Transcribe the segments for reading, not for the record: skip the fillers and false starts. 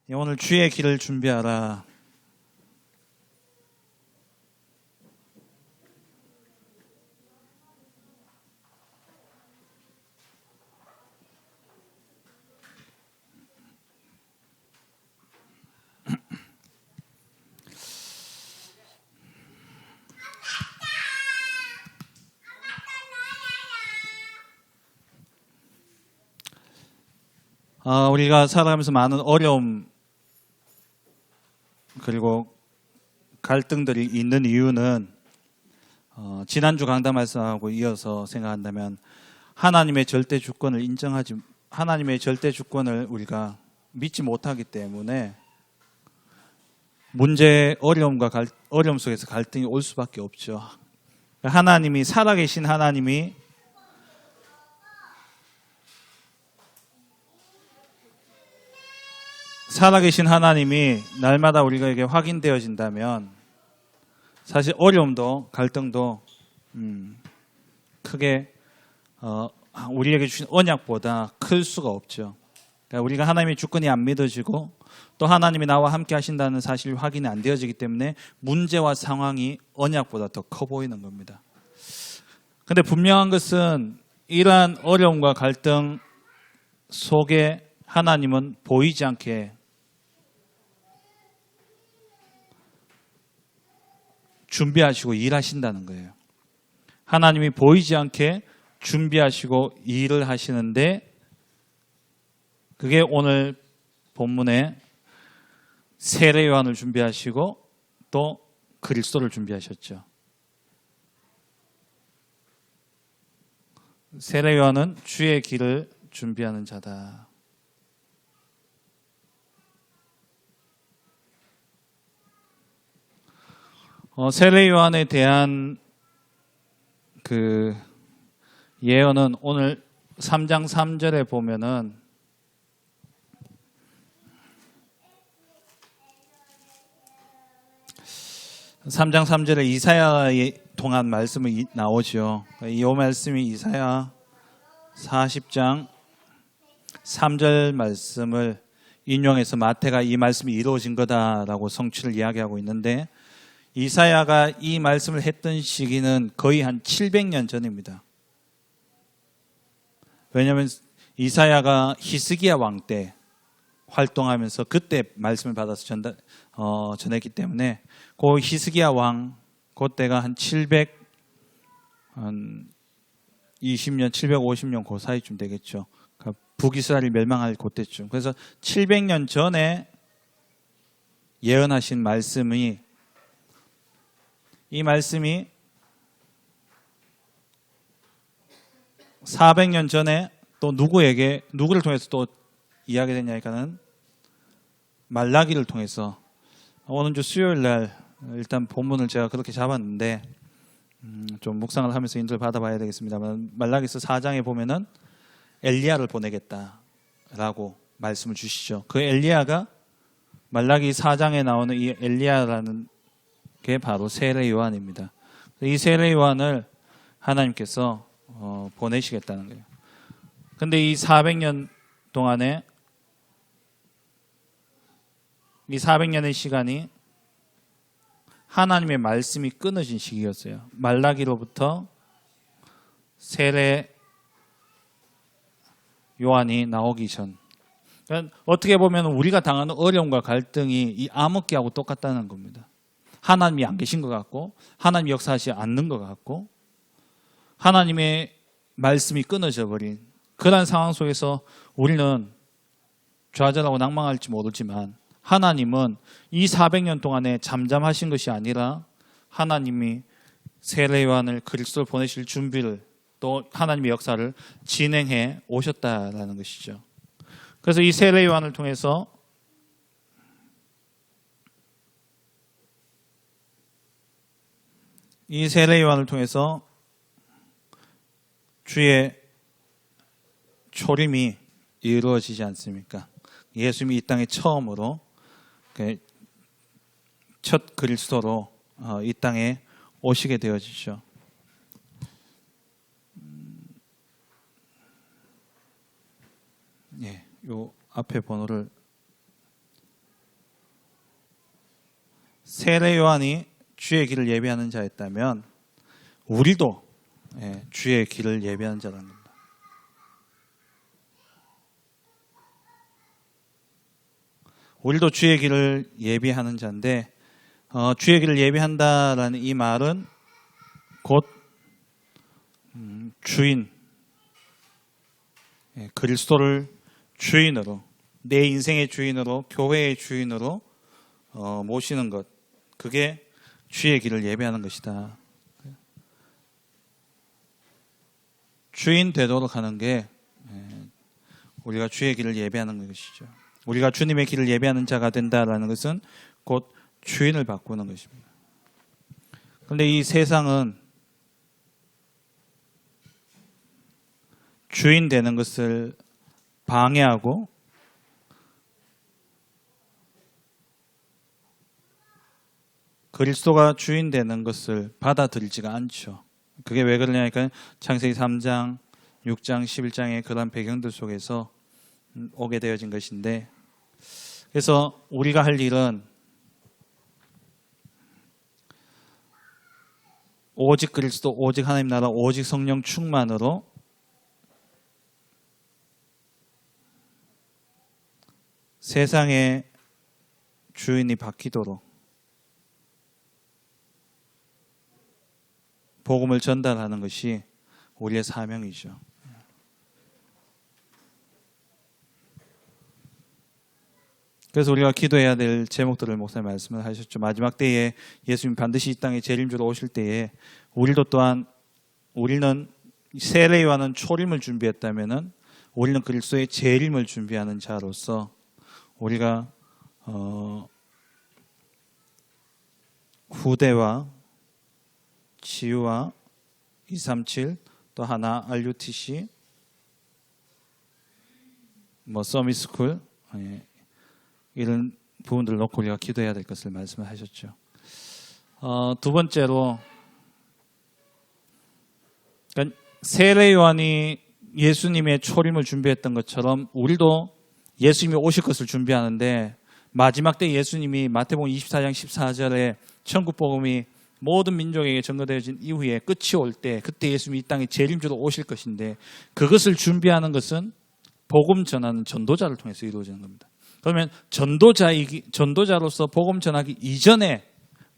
오늘 주의 길을 준비하라. 우리가 살아가면서 많은 어려움 그리고 갈등들이 있는 이유는 지난주 강단 말씀하고 이어서 생각한다면 하나님의 절대 주권을 하나님의 절대 주권을 우리가 믿지 못하기 때문에 문제, 어려움 속에서 갈등이 올 수밖에 없죠. 하나님이 살아계신 하나님이 날마다 우리에게 확인되어진다면 사실 어려움도 갈등도 크게 우리에게 주신 언약보다 클 수가 없죠. 그러니까 우리가 하나님의 주권이 안 믿어지고 또 하나님이 나와 함께 하신다는 사실이 확인이 안 되어지기 때문에 문제와 상황이 언약보다 더 커 보이는 겁니다. 그런데 분명한 것은 이러한 어려움과 갈등 속에 하나님은 보이지 않게 준비하시고 일하신다는 거예요. 하나님이 보이지 않게 준비하시고 일을 하시는데 그게 오늘 본문에 세례 요한을 준비하시고 또 그리스도를 준비하셨죠. 세례 요한은 주의 길을 준비하는 자다. 세례 요한에 대한 그 예언은 오늘 3장 3절에 보면은 이사야의 동안 말씀이 나오죠. 이 말씀이 이사야 40장 3절 말씀을 인용해서 마태가 이 말씀이 이루어진 거다라고 성취를 이야기하고 있는데 이사야가 이 말씀을 했던 시기는 거의 한 700년 전입니다. 왜냐하면 이사야가 히스기야 왕 때 활동하면서 그때 말씀을 받아서 전했기 때문에 그 히스기야 왕 그때가 한 720년, 750년 그 사이쯤 되겠죠. 그러니까 북이스라엘이 멸망할 그때쯤. 그래서 700년 전에 예언하신 말씀이 이 말씀이 400년 전에 또 누구를 통해서 또 이야기되냐니까는 말라기를 통해서 오늘 주 수요일 날 일단 본문을 제가 그렇게 잡았는데 좀 묵상을 하면서 인도를 받아봐야 되겠습니다만 말라기서 4장에 보면은 엘리야를 보내겠다라고 말씀을 주시죠. 그 엘리야가 말라기 4장에 나오는 이 엘리야라는 게 바로 세례 요한입니다. 이 세례 요한을 하나님께서 보내시겠다는 거예요. 근데 이 400년 동안에 이 400년의 시간이 하나님의 말씀이 끊어진 시기였어요. 말라기로부터 세례 요한이 나오기 전. 그러니까 어떻게 보면 우리가 당하는 어려움과 갈등이 이 암흑기하고 똑같다는 겁니다. 하나님이 안 계신 것 같고 하나님이 역사하지 않는 것 같고 하나님의 말씀이 끊어져 버린 그런 상황 속에서 우리는 좌절하고 낭망할지 모르지만 하나님은 이 400년 동안에 잠잠하신 것이 아니라 하나님이 세례 요한을 그리스도를 보내실 준비를 또 하나님의 역사를 진행해 오셨다라는 것이죠. 그래서 이 세례 요한을 통해서 주의 초림이 이루어지지 않습니까? 예수님이 이 땅에 처음으로 첫 그리스도로 이 땅에 오시게 되어지죠. 요 앞에 번호를 세례 요한이 주의 길을 예비하는 자였다면 우리도 주의 길을 예비하는 자라는 겁니다. 우리도 주의 길을 예비하는 자인데 주의 길을 예비한다라는 이 말은 곧 주인, 그리스도를 주인으로, 내 인생의 주인으로, 교회의 주인으로 모시는 것, 그게 주의 길을 예배하는 것이다. 주인 되도록 하는 게 우리가 주의 길을 예배하는 것이죠. 우리가 주님의 길을 예배하는 자가 된다라는 것은 곧 주인을 바꾸는 것입니다. 그런데 이 세상은 주인 되는 것을 방해하고 그리스도가 주인 되는 것을 받아들이지가 않죠. 그게 왜 그러냐니까 창세기 3장, 6장, 11장의 그런 배경들 속에서 오게 되어진 것인데, 그래서 우리가 할 일은 오직 그리스도, 오직 하나님 나라, 오직 성령 충만으로 세상의 주인이 바뀌도록 복음을 전달하는 것이 우리의 사명이죠. 그래서 우리가 기도해야 될 제목들을 목사님 말씀을 하셨죠. 마지막 때에 예수님 반드시 이 땅에 재림주로 오실 때에 우리도 또한, 우리는 세례 요한은 초림을 준비했다면은 우리는 그리스도의 재림을 준비하는 자로서 우리가 후대와 지유와 237, 또 하나 RUTC, 서밋스쿨, 이런 부분들을 놓고 우리가 기도해야 될 것을 말씀을 하셨죠. 두 번째로, 그러니까 세례 요한이 예수님의 초림을 준비했던 것처럼 우리도 예수님이 오실 것을 준비하는데, 마지막 때 예수님이 마태복음 24장 14절에 천국 복음이 모든 민족에게 전거되어진 이후에 끝이 올 때, 그때 예수님이 이 땅에 재림주로 오실 것인데, 그것을 준비하는 것은 복음 전하는 전도자를 통해서 이루어지는 겁니다. 그러면 전도자로서 복음 전하기 이전에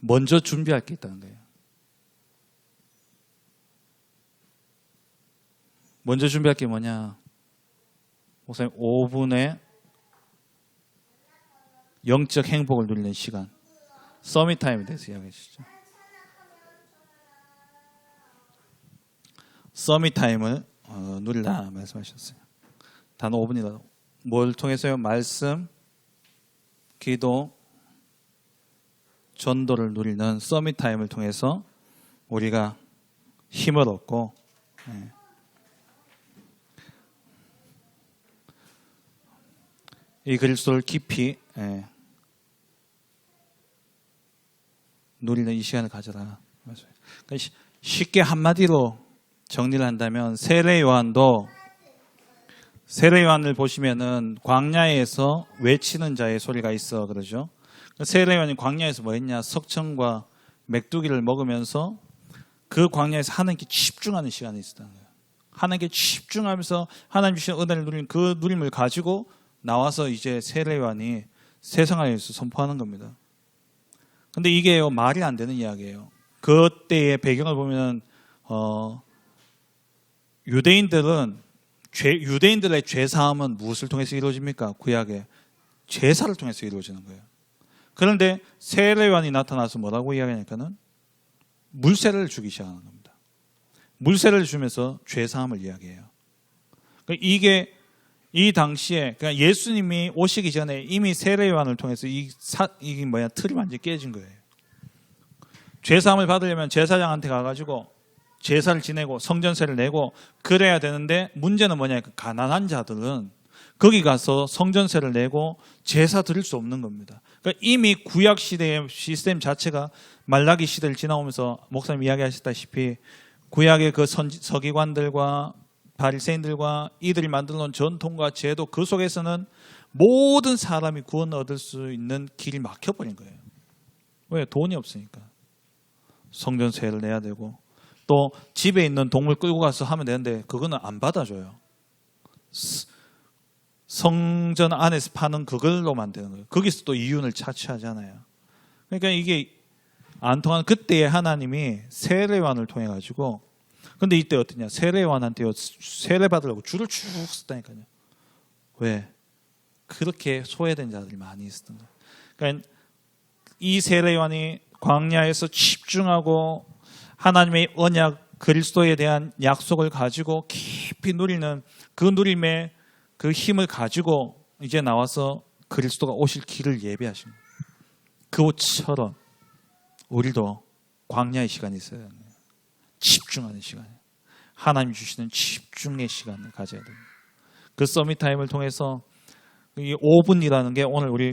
먼저 준비할 게 있다는 거예요. 먼저 준비할 게 뭐냐? 목사님, 5분의 영적 행복을 누리는 시간, 서밋 타임에 대해서 이야기해 주시죠. 서밋 타임을 누리라 말씀하셨어요. 단 5분이다. 뭘 통해서요? 말씀, 기도, 전도를 누리는 서밋 타임을 통해서 우리가 힘을 얻고, 이 그리스도를 깊이 누리는 이 시간을 가져라. 그러니까 쉽게 한마디로 정리를 한다면, 세례 요한을 보시면은 광야에서 외치는 자의 소리가 있어 그러죠. 세례 요한이 광야에서 뭐 했냐? 석청과 메뚜기를 먹으면서 그 광야에서 하나님께 집중하는 시간이 있었다는 거예요. 하나님께 집중하면서 하나님 주신 은혜를 누리는 그 누림을 가지고 나와서 이제 세례 요한이 세상에서 선포하는 겁니다. 근데 이게 말이 안 되는 이야기예요. 그때의 배경을 보면 유대인들의 죄사함은 무엇을 통해서 이루어집니까? 구약에 제사를 통해서 이루어지는 거예요. 그런데 세례 요한이 나타나서 뭐라고 이야기하니까는 물세를 주기 시작하는 겁니다. 물세를 주면서 죄사함을 이야기해요. 이게 이 당시에, 그러니까 예수님이 오시기 전에 이미 세례 요한을 통해서 틀이 완전히 깨진 거예요. 죄사함을 받으려면 제사장한테 가가지고 제사를 지내고 성전세를 내고 그래야 되는데, 문제는 뭐냐? 가난한 자들은 거기 가서 성전세를 내고 제사 드릴 수 없는 겁니다. 그러니까 이미 구약 시대의 시스템 자체가 말라기 시대를 지나오면서 목사님 이야기하셨다시피 구약의 그 서기관들과 바리새인들과 이들이 만들어 놓은 전통과 제도, 그 속에서는 모든 사람이 구원 얻을 수 있는 길이 막혀버린 거예요. 왜? 돈이 없으니까. 성전세를 내야 되고 또 집에 있는 동물 끌고 가서 하면 되는데 그거는 안 받아줘요. 성전 안에서 파는 그걸로만 되는 거예요. 거기서 또 이윤을 차취하잖아요. 그러니까 이게 안 통하는 그때에 하나님이 세례요한을 통해 가지고 근데 이때 어떠냐? 세례요한한테 세례 받으려고 줄을 쭉 섰다니까요. 왜? 그렇게 소외된 자들이 많이 있었던 거예요. 그러니까 이 세례요한이 광야에서 집중하고 하나님의 언약 그리스도에 대한 약속을 가지고 깊이 누리는 그 누림의 그 힘을 가지고 이제 나와서 그리스도가 오실 길을 예배하신 거예요. 그것처럼 우리도 광야의 시간이 있어야 합니다. 집중하는 시간이에요. 하나님 주시는 집중의 시간을 가져야 됩니다. 그 서밋 타임을 통해서 이 5분이라는 게 오늘 우리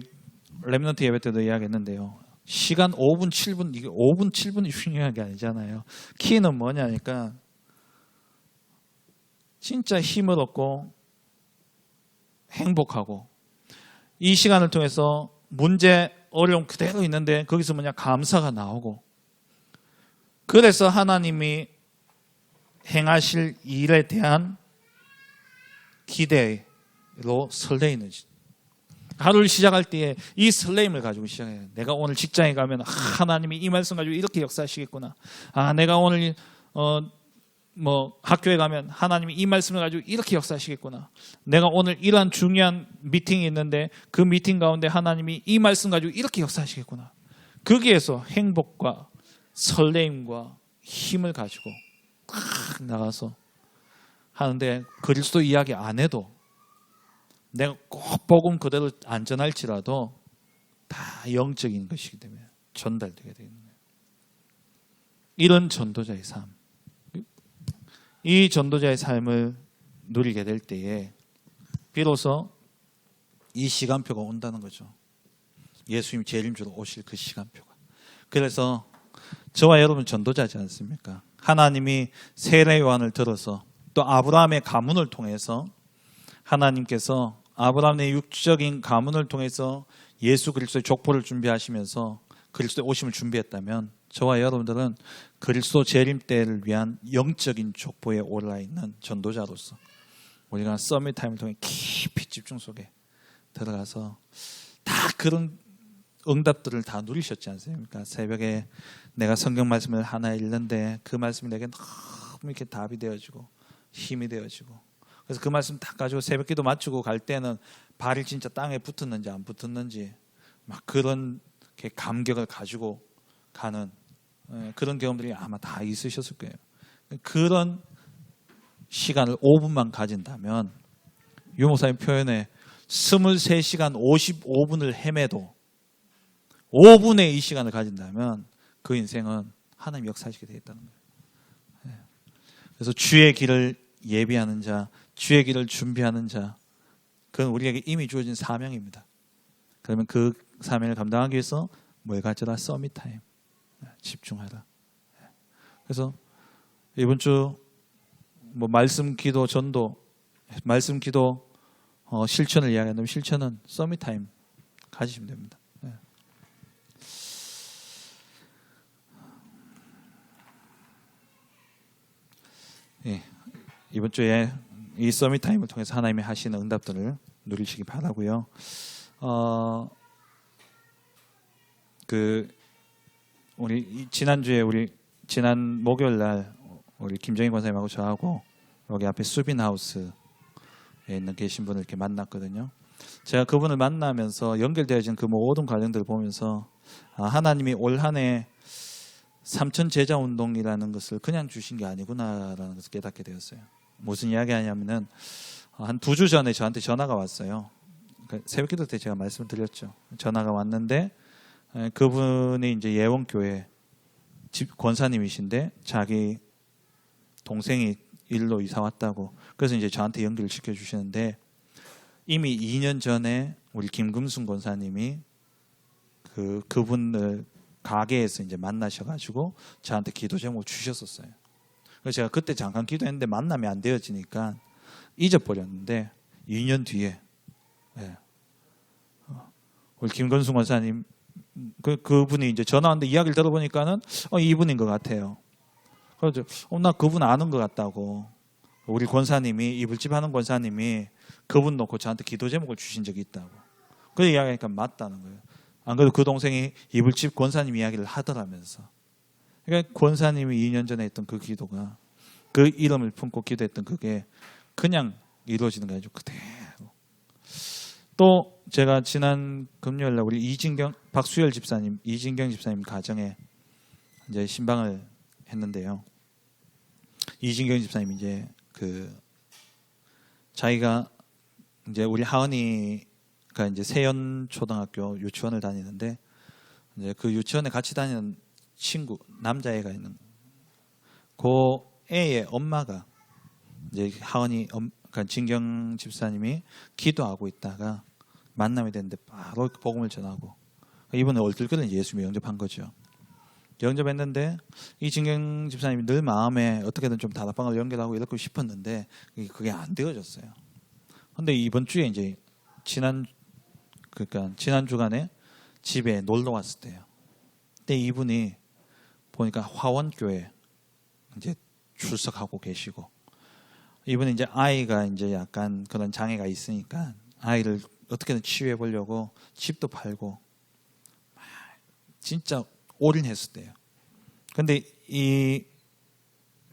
렘넌트 예배 때도 이야기했는데요. 시간 5분, 7분, 이게 5분, 7분이 중요한 게 아니잖아요. 키는 뭐냐니까 진짜 힘을 얻고 행복하고 이 시간을 통해서 문제, 어려움 그대로 있는데 거기서 뭐냐 감사가 나오고 그래서 하나님이 행하실 일에 대한 기대로 설레이는 하루를 시작할 때에 이 설레임을 가지고 시작해요. 내가 오늘 직장에 가면 하나님이 이 말씀 가지고 이렇게 역사하시겠구나. 내가 오늘 학교에 가면 하나님이 이 말씀을 가지고 이렇게 역사하시겠구나. 내가 오늘 이러한 중요한 미팅이 있는데 그 미팅 가운데 하나님이 이 말씀 가지고 이렇게 역사하시겠구나. 거기에서 행복과 설레임과 힘을 가지고 탁 나가서 하는데 그리스도 이야기 안 해도 내가 꼭 복음 그대로 안전할지라도 다 영적인 것이기 때문에 전달되게 되는 거예요. 이런 전도자의 삶. 이 전도자의 삶을 누리게 될 때에 비로소 이 시간표가 온다는 거죠. 예수님 재림주로 오실 그 시간표가. 그래서 저와 여러분 전도자지 않습니까? 하나님이 세례요한을 들어서 또 아브라함의 가문을 통해서 하나님께서 아브라함의 육적인 가문을 통해서 예수 그리스도의 족보를 준비하시면서 그리스도의 오심을 준비했다면 저와 여러분들은 그리스도 재림 때를 위한 영적인 족보에 올라 있는 전도자로서 우리가 서밋 타임을 통해 깊이 집중 속에 들어가서 다 그런 응답들을 다 누리셨지 않습니까? 새벽에 내가 성경 말씀을 하나 읽는데 그 말씀이 내게 너무 이렇게 답이 되어지고 힘이 되어지고 그래서 그 말씀 다 가지고 새벽기도 마치고 갈 때는 발이 진짜 땅에 붙었는지 안 붙었는지 막 그런 감격을 가지고 가는 그런 경험들이 아마 다 있으셨을 거예요. 그런 시간을 5분만 가진다면 유 목사님 표현에 23시간 55분을 헤매도 5분의 이 시간을 가진다면 그 인생은 하나님 역사하시게 되겠다는 거예요. 그래서 주의 길을 예비하는 자, 주의 길을 준비하는 자, 그건 우리에게 이미 주어진 사명입니다. 그러면 그 사명을 감당하기 위해서 뭘 가져라? 서밋 타임. 집중하라. 그래서 이번 주 말씀, 기도, 전도, 말씀, 기도, 실천을 이야기한다면 실천은 서밋 타임 가지시면 됩니다. 이번 주에 이 서밋 타임을 통해서 하나님이 하시는 응답들을 누리시기 바라고요. 우리 지난주에 지난 목요일 날 우리 김정인 권사님하고 저하고 여기 앞에 수빈하우스에 계신 분을 이렇게 만났거든요. 제가 그분을 만나면서 연결되어진 그 모든 과정들을 보면서 하나님이 올 한 해 삼천 제자 운동이라는 것을 그냥 주신 게 아니구나라는 것을 깨닫게 되었어요. 무슨 이야기 하냐면은 한 2주 전에 저한테 전화가 왔어요. 새벽기도 때 제가 말씀을 드렸죠. 전화가 왔는데 그분이 이제 예원교회 권사님이신데 자기 동생이 일로 이사 왔다고 그래서 이제 저한테 연결을 시켜 주시는데 이미 2년 전에 우리 김금순 권사님이 그분을 가게에서 이제 만나셔가지고 저한테 기도 제목 주셨었어요. 그래서 제가 그때 잠깐 기도했는데 만남이 안 되어지니까 잊어버렸는데 2년 뒤에 우리 김건수 권사님이 그분이 이제 전화 왔는데 이야기를 들어보니까는 이분인 것 같아요. 그래서 나 그분 아는 것 같다고. 우리 권사님이 이불집 하는 권사님이 그분 놓고 저한테 기도 제목을 주신 적이 있다고. 그 이야기하니까 맞다는 거예요. 안 그래도 그 동생이 이불집 권사님 이야기를 하더라면서. 그러니까 권사님이 2년 전에 했던 그 기도가 그 이름을 품고 기도했던 그게 그냥 이루어지는 게 아니죠. 그대로. 또 제가 지난 금요일날 우리 박수열 집사님, 이진경 집사님 가정에 이제 신방을 했는데요. 이진경 집사님 이제 자기가 이제 우리 하은이가 이제 세연 초등학교 유치원을 다니는데 이제 그 유치원에 같이 다니는 친구 남자애가 있는 그 애의 엄마가 이제 그러니까 진경 집사님이 기도하고 있다가 만남이 됐는데 바로 복음을 전하고 이번에 얼떨결에 예수님이 영접한 거죠. 영접했는데 이 진경 집사님이 늘 마음에 어떻게든 좀 다락방을 연결하고 이렇게 싶었는데 그게 안 되어졌어요. 근데 이번 주에 이제 지난 주간에 집에 놀러 왔을 때요. 그때 이분이 보니까 화원교회 이제 출석하고 계시고 이분은 이제 아이가 이제 약간 그런 장애가 있으니까 아이를 어떻게든 치유해 보려고 집도 팔고 진짜 올인했을 때요. 근데 이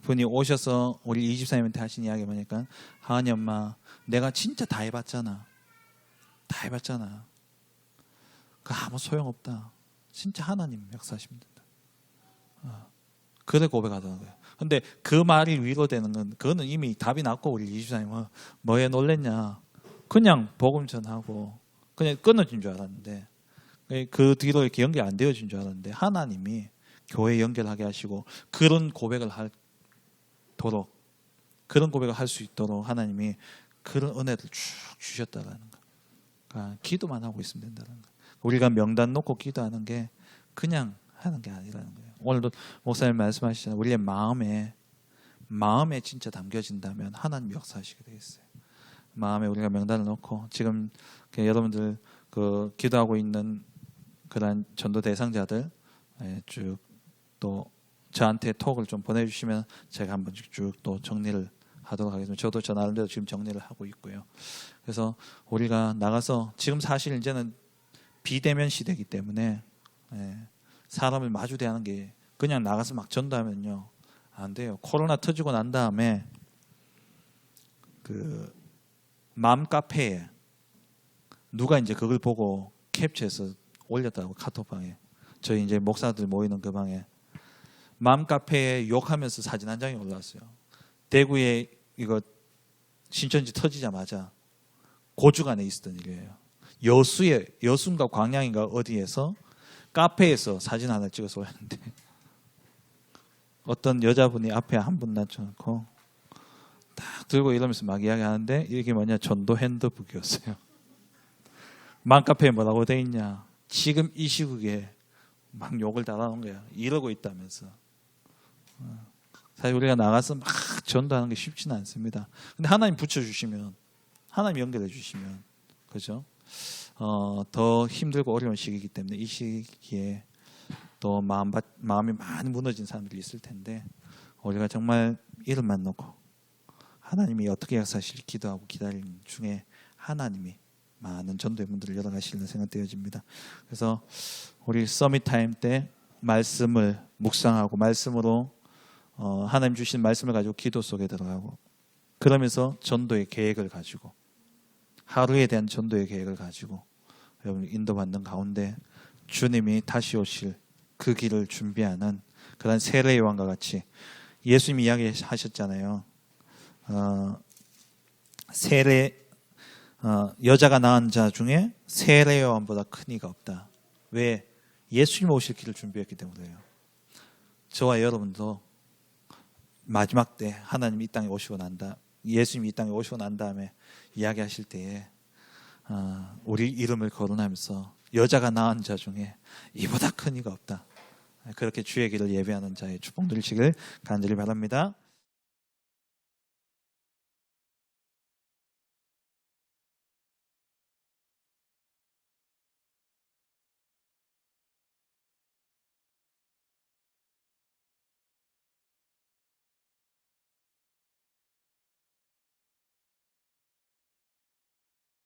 분이 오셔서 우리 이 집사님한테 하신 이야기 보니까 하은이 엄마 내가 진짜 다 해봤잖아. 다 해봤잖아. 그 아무 소용없다. 진짜 하나님 역사하시면 된다. 그래 고백하더라는 거예요. 근데 그 말이 위로되는 건 그거는 이미 답이 났고 우리 이 집사님은 뭐에 놀랬냐. 그냥 복음 전하고 그냥 끊어진 줄 알았는데 그 뒤로 이렇게 연결 안 되어진 줄 알았는데 하나님이 교회 연결하게 하시고 그런 고백을 할 수 있도록 하나님이 그런 은혜를 쭉 주셨다라는 거. 그러니까 기도만 하고 있으면 된다는 거. 우리가 명단 놓고 기도하는 게 그냥 하는 게 아니라는 거예요. 오늘도 목사님 말씀하시잖아요. 우리의 마음에 진짜 담겨진다면 하나님 역사하시게 돼 있어요. 마음에 우리가 명단을 놓고 지금 여러분들 기도하고 있는 그런 전도 대상자들 쭉 또 저한테 톡을 좀 보내주시면 제가 한번 쭉 또 정리를 하도록 하겠습니다. 저도 저 나름대로 지금 정리를 하고 있고요. 그래서 우리가 나가서 지금 사실 이제는 비대면 시대이기 때문에 사람을 마주 대하는 게 그냥 나가서 막 전도하면요 안 돼요. 코로나 터지고 난 다음에 그 맘카페에 누가 이제 그걸 보고 캡처해서 올렸다고 카톡방에 저희 이제 목사들 모이는 그 방에 맘카페에 욕하면서 사진 한 장이 올라왔어요. 대구에 이거 신천지 터지자마자 고주간에 있었던 일이에요. 여수인가 광양인가 어디에서 카페에서 사진 하나 찍어서 올렸는데 어떤 여자분이 앞에 한 분 낮춰놓고 딱 들고 이러면서 막 이야기하는데 이게 뭐냐 전도 핸드북이었어요. 맘카페에 뭐라고 돼 있냐 지금 이 시국에 막 욕을 달아놓은 거야. 이러고 있다면서. 사실 우리가 나가서 막 전도하는 게 쉽지는 않습니다. 근데 하나님 붙여주시면 하나님 연결해 주시면 그죠? 더 힘들고 어려운 시기이기 때문에 이 시기에 또 마음이 많이 무너진 사람들이 있을 텐데 우리가 정말 이름만 놓고 하나님이 어떻게 역사하실지 기도하고 기다리는 중에 하나님이 많은 전도의 문들을 열어가시는 생각되어집니다. 그래서 우리 서밋 타임 때 말씀을 묵상하고 말씀으로 하나님 주신 말씀을 가지고 기도 속에 들어가고 그러면서 전도의 계획을 가지고 하루에 대한 전도의 계획을 가지고 여러분 인도받는 가운데 주님이 다시 오실 그 길을 준비하는 그런 세례 요한과 같이 예수님이 이야기하셨잖아요. 여자가 낳은 자 중에 세례 요한보다 큰 이가 없다. 왜? 예수님 오실 길을 준비했기 때문에요. 저와 여러분도 마지막 때 하나님 이 땅에 오시고 난다. 예수님이 이 땅에 오시고 난 다음에 이야기하실 때에 우리 이름을 거론하면서 여자가 낳은 자 중에 이보다 큰 이가 없다. 그렇게 주의 길을 예배하는 자의 축복 누리시길 간절히 바랍니다.